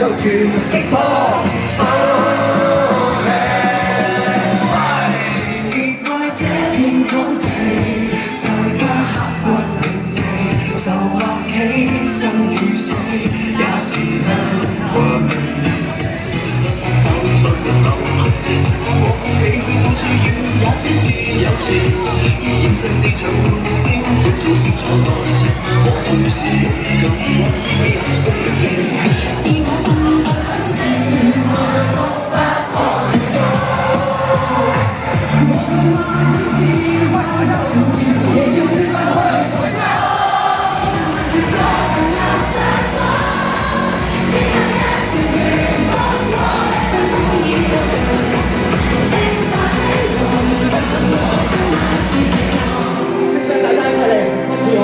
就全擊破。結愛這片土地，大家刻骨銘記，受或犧牲與死，也是香港。就算流行前，我你到最遠也只是友情，而現實是場玩笑，要做是在愛情，我會是勇敢，或是有誰嘅？是我笨笨很遠，我就不可接觸。我每次翻到也要吃飯去回家。大家一齊嚟，跟住我。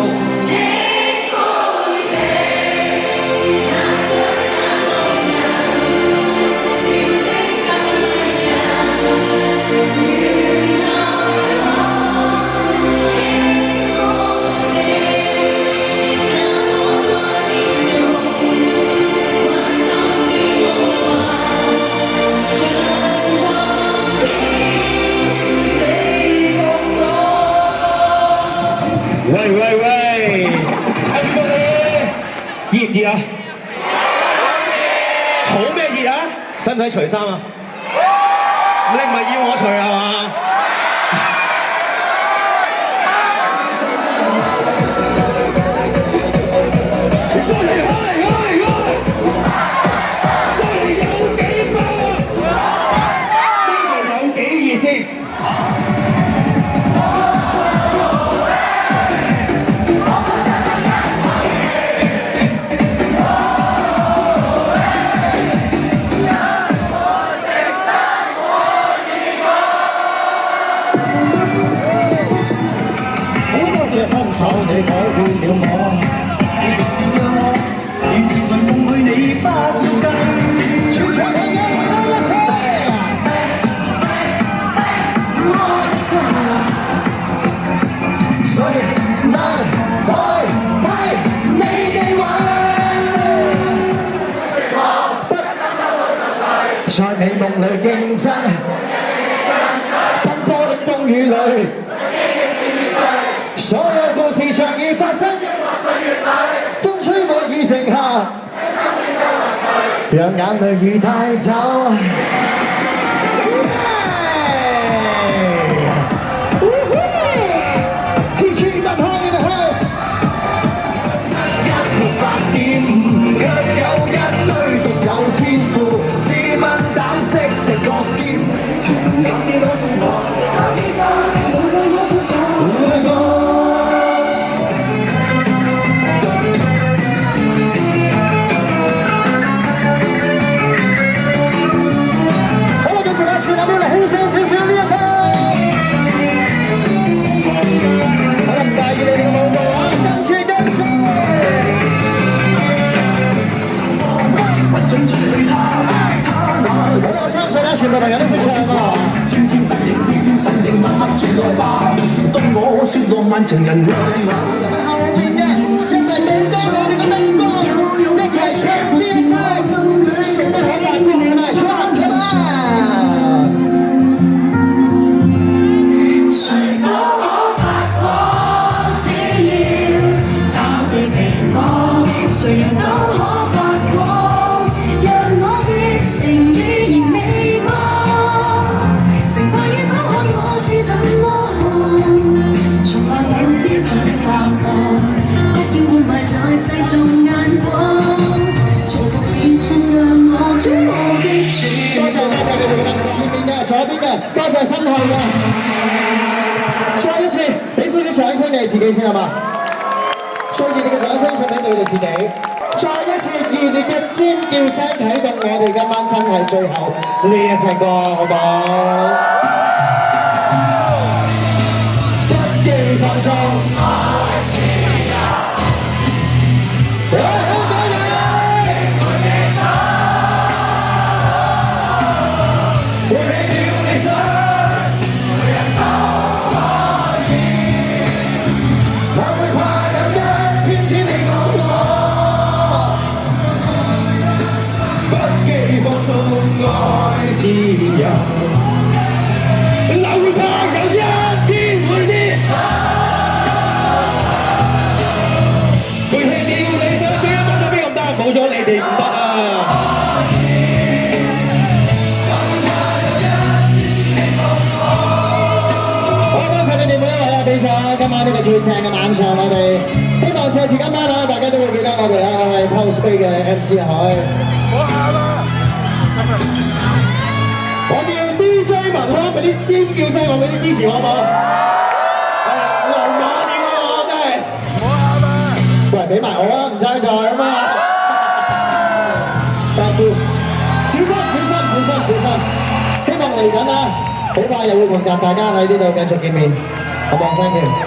喂喂喂，熱唔熱啊？好咩熱啊？使唔使除衫啊？你唔係要我除係嘛？你改變了我，你讓我如前塵夢去你不要跟，全場人嘅我一齊。所以難代替你哋玩，在美夢裏競爭，奔波的風雨裏。所有故事常已發生，風吹我已靜下，讓眼淚已帶走。168.5卻有一堆獨有天賦，自問膽識食個兼，全都是我情懷，我知錯，我在我苦楚。全部朋友都識唱啊！天天身影飄飄身影默默轉來吧，對我説浪漫情人愛我。後面嘅現實你當我哋嘅燈光，一齊唱呢一唱，誰都可發光嘅嘛 ，come on！ 誰都可發光，只要找對地方，誰人都可發光，讓我嘅情語言美。是怎麼從來沒標準答案，不要活埋在世俗眼光，重拾自信讓我將我的主。多謝你哋前面嘅、左邊嘅，多謝身後嘅。再一次俾少少掌聲你哋自己先好嘛？所以你嘅掌聲送俾你哋自己。再一次熱烈嘅尖叫聲啟動我哋今晚真係最後呢一隻歌，好唔好？放鬆，愛自由。我香港人，愛你多，會起了理想，誰人都可以。我會跨有一天只你我。呢個最正嘅晚上，我哋希望下次今晚大家都會記得我哋啊，我係 Pulse Bay 嘅 MC 海。我叫 DJ 文康，俾啲尖叫聲，我俾啲支持我好冇？流馬點啊！我真係喂，俾埋我啦，唔爭在啊嘛。Thank you， 小心小心小心小心，希望嚟緊啊，好快又會同大家喺呢度繼續見面，好冇 ？Thank you。